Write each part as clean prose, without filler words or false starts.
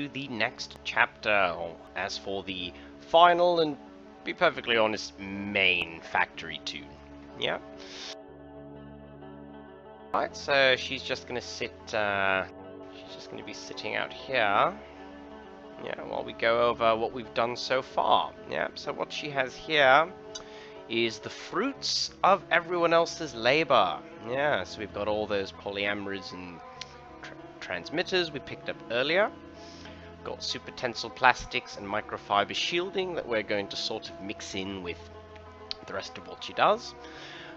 the next chapter. As for the final and, be perfectly honest, main factory tune. Yeah. Right, so she's just gonna sit, she's just gonna be sitting out here. Yeah, while we go over what we've done so far. Yeah, so what she has here is the fruits of everyone else's labor. Yeah, so we've got all those polyamerids and transmitters we picked up earlier. Got super tensile plastics and microfiber shielding that we're going to sort of mix in with the rest of what she does.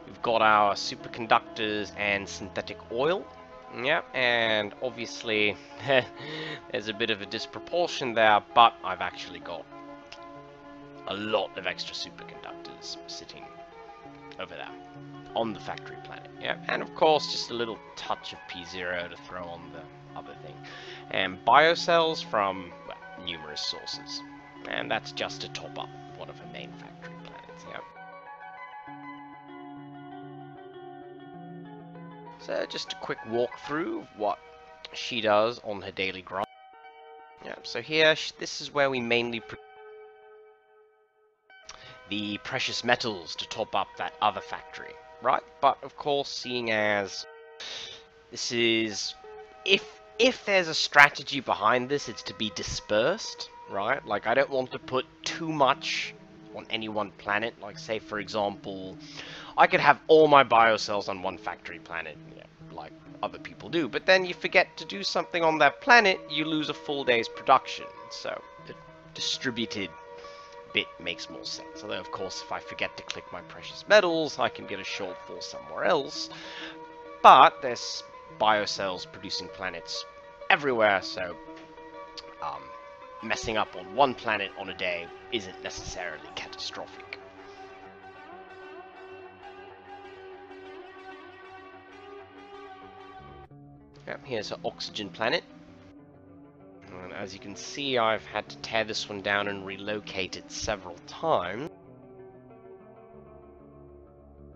We've got our superconductors and synthetic oil. Yeah, and obviously there's a bit of a disproportion there, but I've actually got a lot of extra superconductors sitting over there on the factory planet. Yeah, and of course just a little touch of P0 to throw on the other thing. And biocells from, well, numerous sources. And that's just to top up one of her main factory planets, yeah. So just a quick walkthrough of what she does on her daily grind. Yeah, so here, this is where we mainly produce the precious metals to top up that other factory, right? But of course, seeing as this is, if there's a strategy behind this, it's to be dispersed, right? Like, I don't want to put too much on any one planet. Like, say, for example, I could have all my biocells on one factory planet, yeah, like other people do. But then you forget to do something on that planet, you lose a full day's production. So, the distributed bit makes more sense. Although, of course, if I forget to click my precious metals, I can get a shortfall somewhere else. But there's biocells producing planets everywhere, so messing up on one planet on a day isn't necessarily catastrophic. Yep, here's an oxygen planet. And as you can see, I've had to tear this one down and relocate it several times.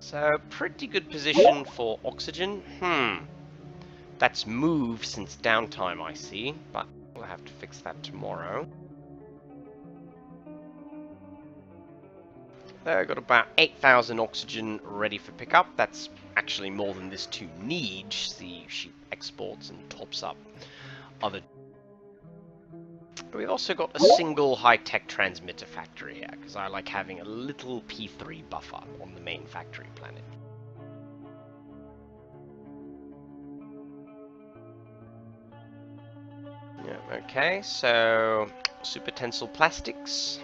So, pretty good position for oxygen. That's moved since downtime, I see, but we'll have to fix that tomorrow. There, I've got about 8,000 oxygen ready for pickup. That's actually more than this tune needs. See, she exports and tops up other. We've also got a single high-tech transmitter factory here, because I like having a little P3 buffer on the main factory planet. Yeah, okay, so super tensile plastics.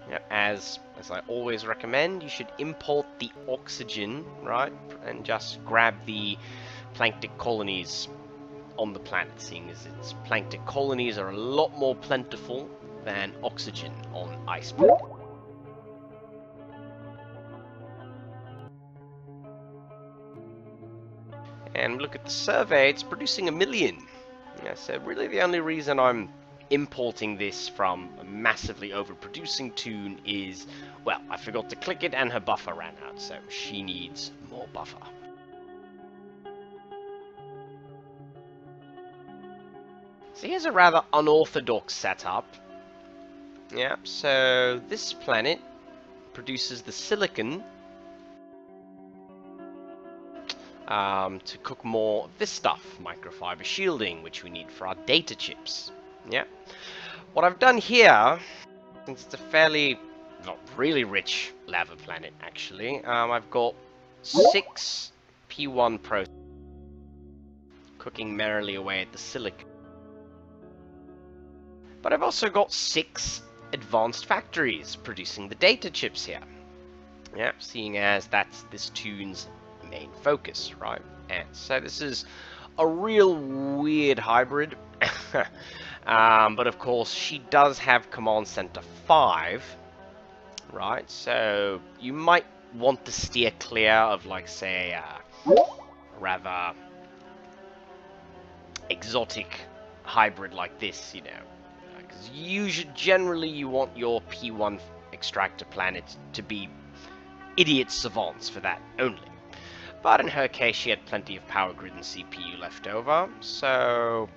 Yeah, as I always recommend, you should import the oxygen, right, and just grab the planktic colonies on the planet, seeing as its planktic colonies are a lot more plentiful than oxygen on ice planet. And look at the survey, it's producing 1 million. Yeah, so really the only reason I'm importing this from a massively overproducing tune is, well, I forgot to click it and her buffer ran out, so she needs more buffer. So here's a rather unorthodox setup. Yeah, so this planet produces the silicon to cook more of this stuff, microfiber shielding, which we need for our data chips. Yeah. What I've done here, since it's a fairly, not really rich lava planet actually, I've got 6 P1 processors cooking merrily away at the silicon. But I've also got 6 advanced factories producing the data chips here. Yeah, seeing as that's this tune's main focus, right? And so this is a real weird hybrid. But of course, she does have Command Center 5, right? So you might want to steer clear of, like, say, a rather exotic hybrid like this, you know. Because generally you want your P1 extractor planets to be idiot savants for that only. But in her case, she had plenty of power grid and CPU left over, so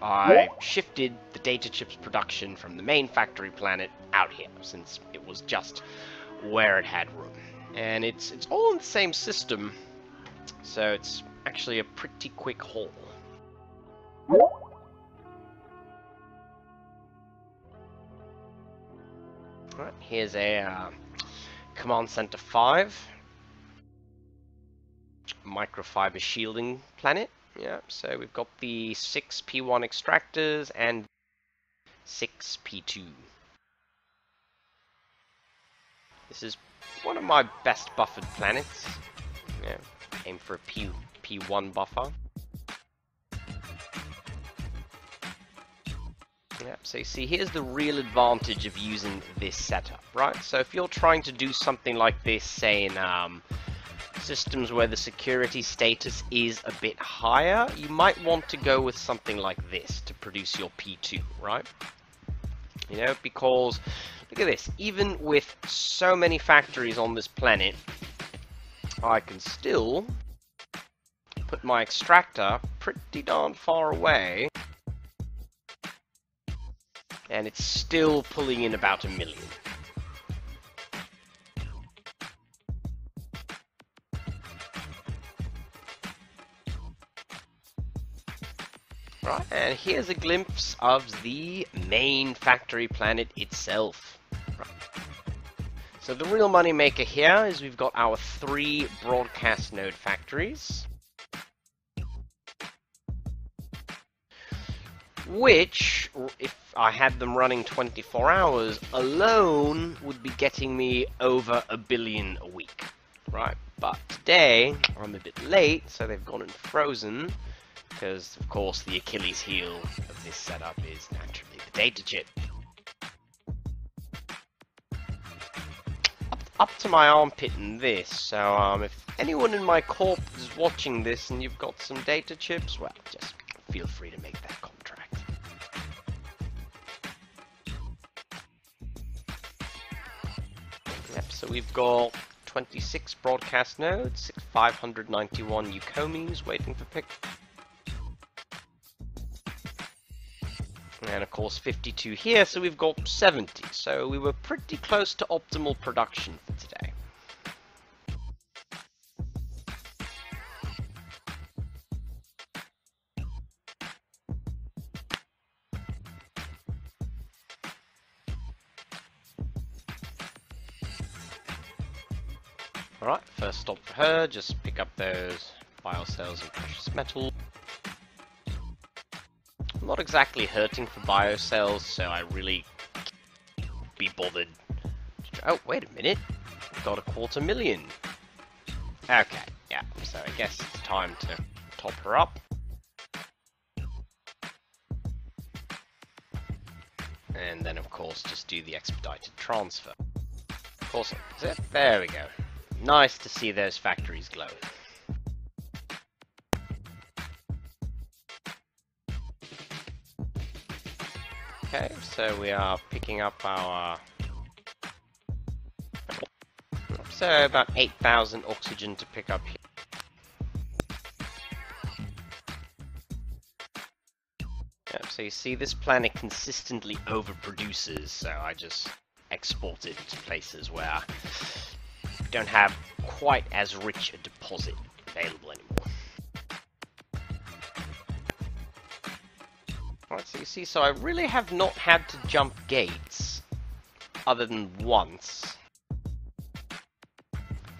I shifted the data chips production from the main factory planet out here, since it was just where it had room. And it's all in the same system, so it's actually a pretty quick haul. Alright, here's a Command Center 5 microfiber shielding planet. Yeah, so we've got the 6 P1 extractors and 6 P2. This is one of my best buffered planets. Yeah, aim for a P1 buffer. Yeah, so you see, here's the real advantage of using this setup, right? So if you're trying to do something like this, say in systems where the security status is a bit higher, you might want to go with something like this to produce your P2, right? You know, because look at this, even with so many factories on this planet, I can still put my extractor pretty darn far away, and it's still pulling in about 1 million. Right, and here's a glimpse of the main factory planet itself. Right. So the real money maker here is we've got our 3 broadcast node factories, which, if I had them running 24 hours alone, would be getting me over 1 billion a week, right? But today, I'm a bit late, so they've gone and frozen, because, of course, the Achilles heel of this setup is naturally the data chip. Up to my armpit in this, so if anyone in my corp is watching this and you've got some data chips, well, just feel free to make that contract. Yep, so we've got 26 broadcast nodes, 591 Yukomis waiting for pick. And of course 52 here, so we've got 70. So we were pretty close to optimal production for today. Alright, first stop for her, just pick up those biocells and precious metal. I'm not exactly hurting for biocells, so I really be bothered. Oh, wait a minute. I've got 250,000. Okay, yeah, so I guess it's time to top her up. And then, of course, just do the expedited transfer. Of course, there we go. Nice to see those factories glow. Okay, so we are picking up our... So about 8,000 oxygen to pick up here. Yep, so you see this planet consistently overproduces, so I just export it to places where we don't have quite as rich a deposit available anymore. Alright, so you see, so I really have not had to jump gates, other than once.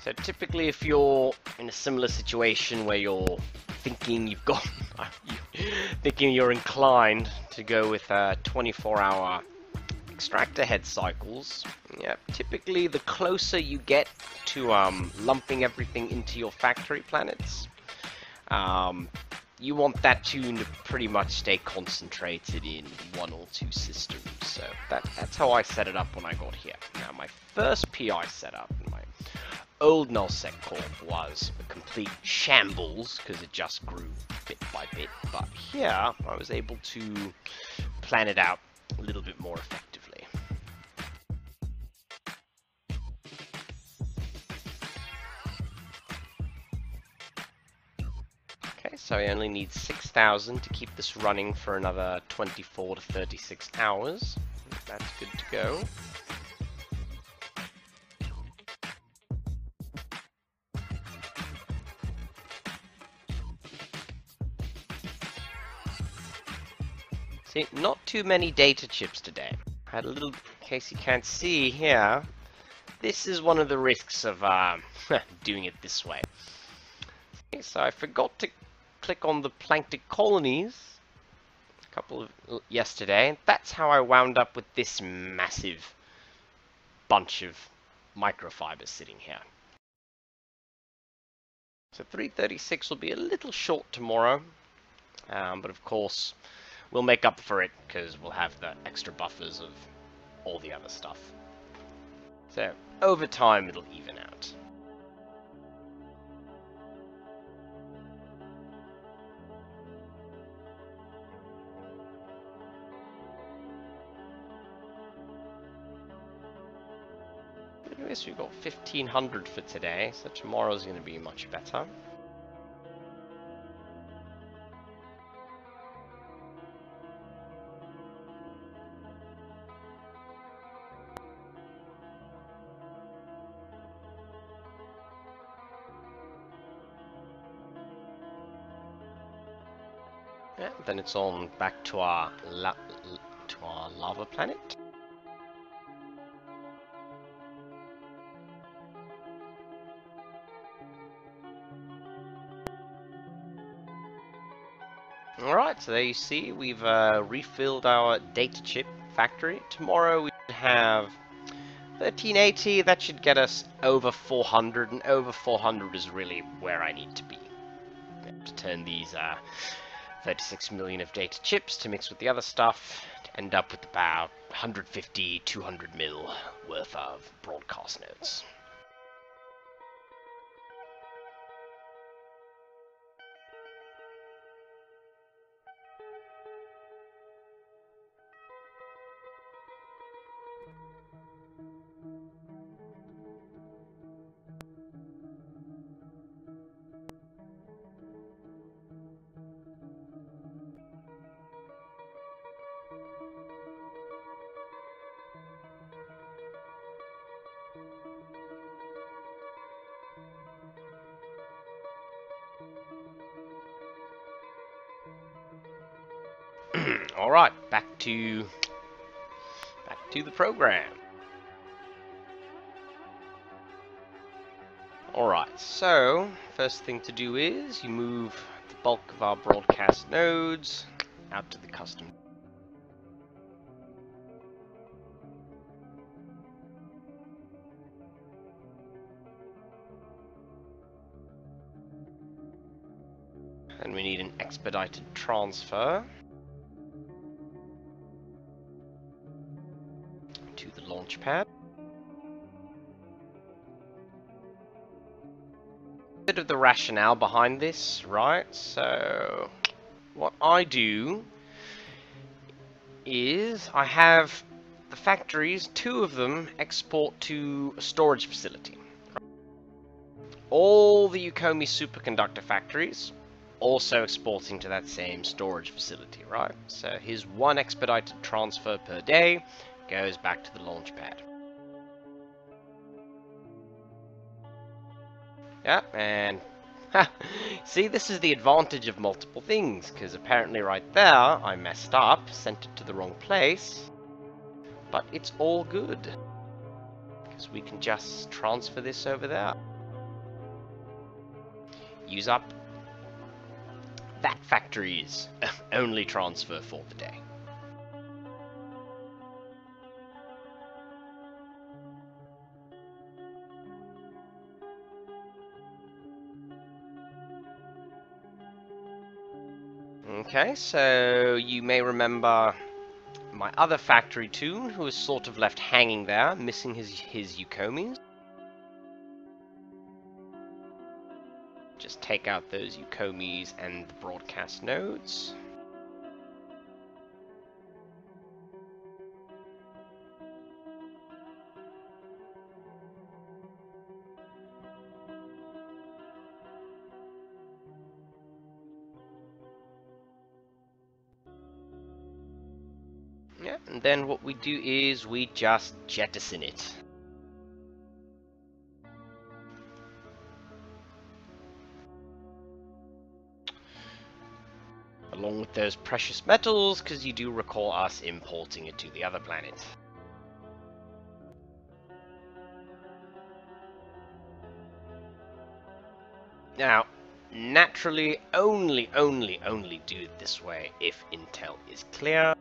So typically if you're in a similar situation where you're thinking you've got, thinking you're inclined to go with 24-hour extractor head cycles, yeah, typically the closer you get to lumping everything into your factory planets, you want that tune to pretty much stay concentrated in 1 or 2 systems. So that's how I set it up when I got here. Now my first PI setup in my old nullsec corp was a complete shambles because it just grew bit by bit. But here I was able to plan it out a little bit more effectively. so I only need 6,000 to keep this running for another 24 to 36 hours. That's good to go. See, not too many data chips today. I had a little, in case you can't see here, this is one of the risks of doing it this way. Okay, so I forgot to click on the plankton colonies a couple of yesterday, and that's how I wound up with this massive bunch of microfibers sitting here. So 336 will be a little short tomorrow, but of course we'll make up for it because we'll have the extra buffers of all the other stuff. So over time it'll even out. Anyways, we've got 1500 for today, so tomorrow's going to be much better. Yeah, then it's on back to our lava planet. Alright, so there you see, we've refilled our data chip factory. Tomorrow we have 1380, that should get us over 400, and over 400 is really where I need to be. To turn these 36 million of data chips to mix with the other stuff to end up with about 150, 200 mil worth of broadcast nodes. Alright, back to the program. Alright, so first thing to do is you move the bulk of our broadcast nodes out to the custom. And we need an expedited transfer to the launch pad. Bit of the rationale behind this, right? So what I do is I have the factories, 2 of them export to a storage facility. All the Ukomi superconductor factories also exporting to that same storage facility, right? So here's 1 expedited transfer per day, goes back to the launch pad. Yeah, and see, this is the advantage of multiple things, because apparently right there I messed up, sent it to the wrong place, but it's all good, because we can just transfer this over there. Use up that factory's only transfer for the day. Okay, so you may remember my other factory too, who was sort of left hanging there, missing his Ukomis. Just take out those Ukomis and the broadcast nodes. and then what we do is we just jettison it. Along with those precious metals, because you do recall us importing it to the other planet. Now, naturally, only do it this way if intel is clear.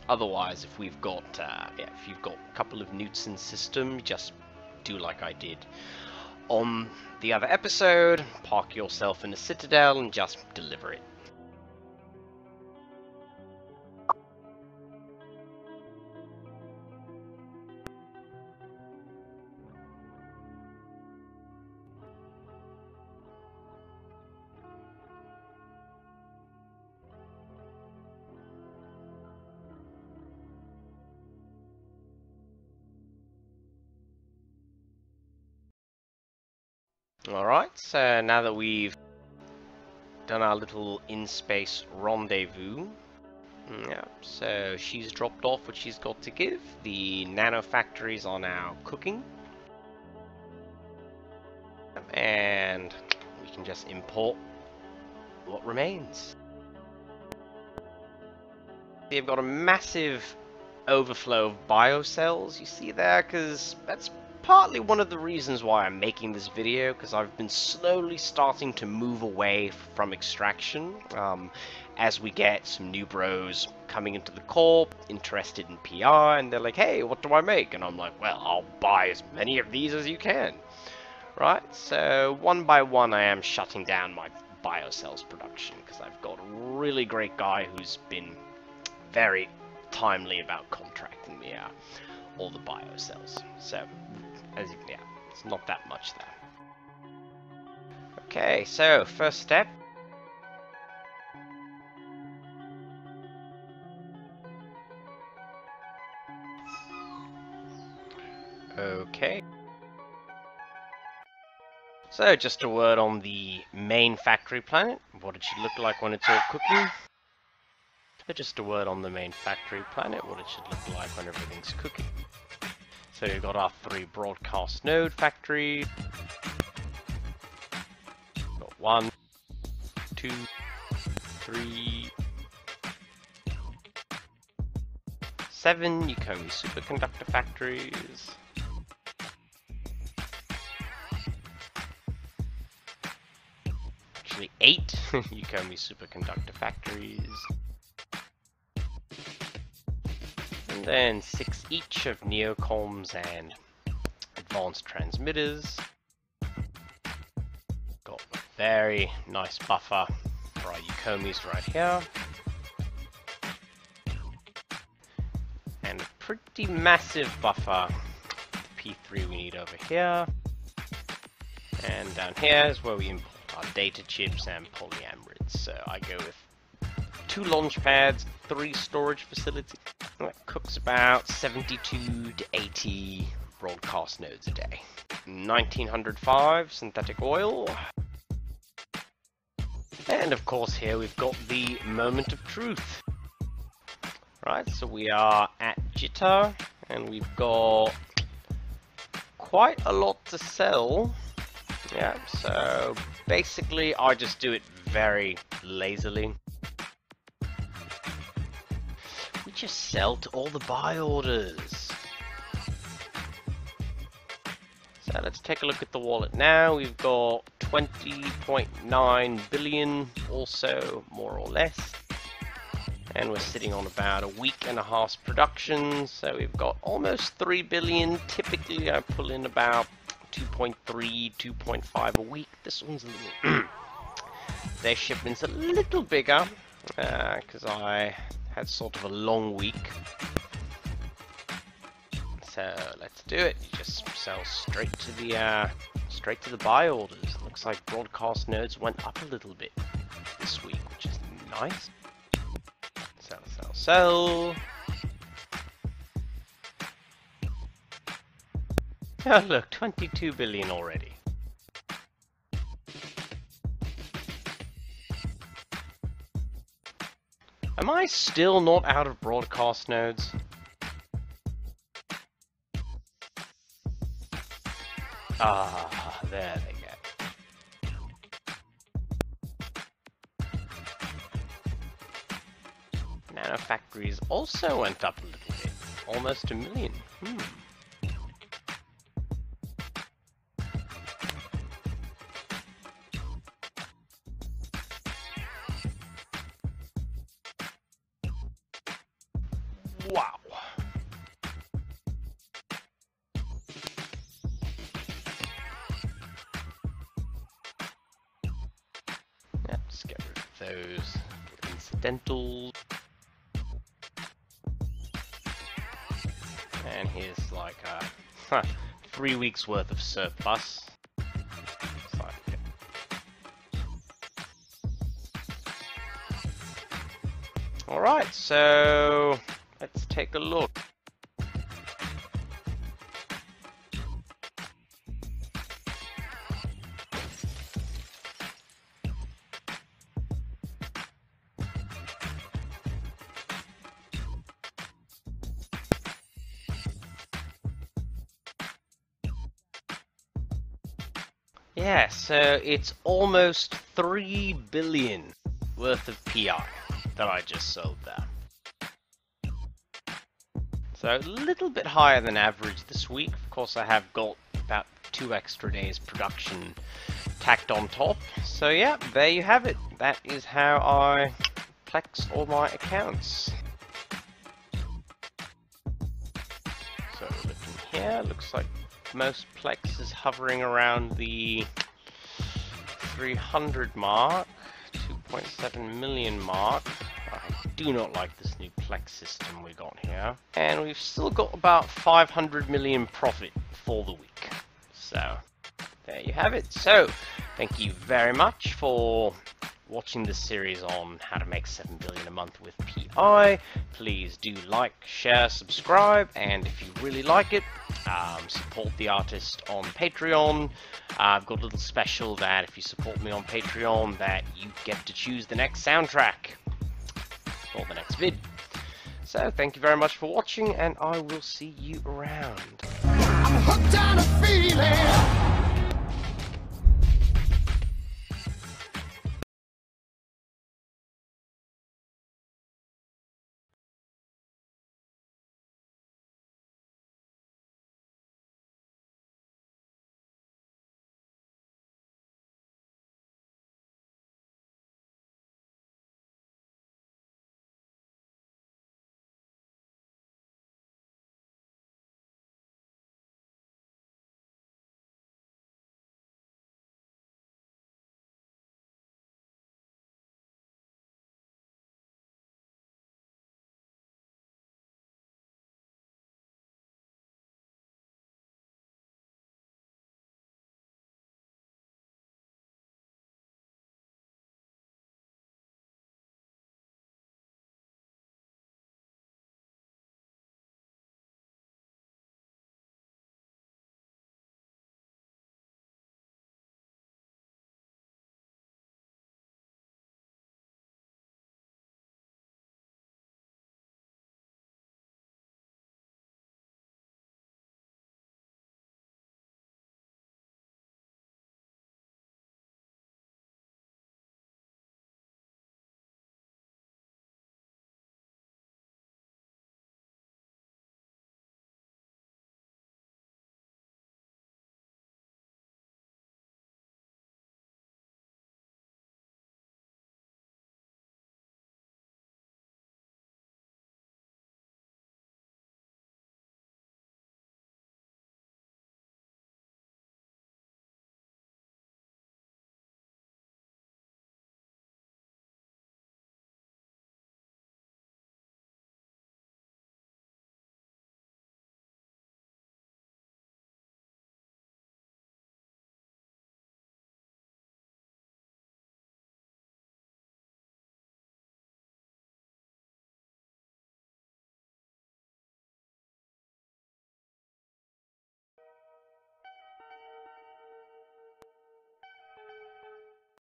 Otherwise, if we've got, if you've got a couple of newts in system, just do like I did on the other episode, park yourself in a citadel and just deliver it. Alright, so now that we've done our little in-space rendezvous, yeah, so she's dropped off what she's got to give. The nano factories are now cooking. And we can just import what remains. They've got a massive overflow of biocells, you see there, because that's partly one of the reasons why I'm making this video, because I've been slowly starting to move away from extraction as we get some new bros coming into the corp, interested in PR, and they're like, hey, what do I make? And I'm like, well, I'll buy as many of these as you can. Right, so one by one I am shutting down my biocells production, because I've got a really great guy who's been very timely about contracting me out all the biocells. So, yeah, it's not that much there. Okay, so first step. Okay. So, just a word on the main factory planet. What it should look like when it's all cooking. So just a word on the main factory planet, what it should look like when everything's cooking. So we've got our 3 broadcast node factory. Got 1, 2, 3, 7 Yukomi superconductor factories. Actually 8 Yukomi superconductor factories. And then 6 each of neocomms and advanced transmitters. Got a very nice buffer for our Yukomis right here. And a pretty massive buffer for the P3 we need over here. And down here is where we import our data chips and polyamrids. So I go with 2 launch pads, 3 storage facilities. That cooks about 72 to 80 broadcast nodes a day. 1905 synthetic oil. And of course here we've got the moment of truth. Right, so we are at Jita and we've got quite a lot to sell. Yeah, so basically I just do it very lazily. We just sell to all the buy orders. So let's take a look at the wallet now. We've got 20.9 billion also, more or less. And we're sitting on about a week and a half's production. So we've got almost 3 billion. Typically I pull in about 2.3, 2.5 a week. This one's a little... Their shipment's a little bigger. Because I had sort of a long week. So let's do it. You just sell straight to the buy orders. Looks like broadcast nodes went up a little bit this week, which is nice. Sell, sell, sell. Oh look, 22 billion already. Am I still not out of broadcast nodes? Ah, there they go. Nanofactories also went up a little bit. Almost 1 million. Wow. Yeah, just get rid of those incidentals. And here's like 3 weeks worth of surplus. So, yeah. Alright, so let's take a look. Yeah, so it's almost 3 billion worth of PI that I just sold there. So a little bit higher than average this week. Of course, I have got about 2 extra days production tacked on top. So yeah, there you have it. That is how I Plex all my accounts. So looking here, looks like most Plex is hovering around the 300 mark, 2.7 million mark. I do not like this new Plex system we got here. And we've still got about 500 million profit for the week. So there you have it. So thank you very much for watching this series on how to make 7 billion a month with PI. Please do like, share, subscribe, and if you really like it, support the artist on Patreon. I've got a little special that if you support me on Patreon, that you get to choose the next soundtrack for the next vid. So thank you very much for watching, and I will see you around. I'm hooked on a feeling.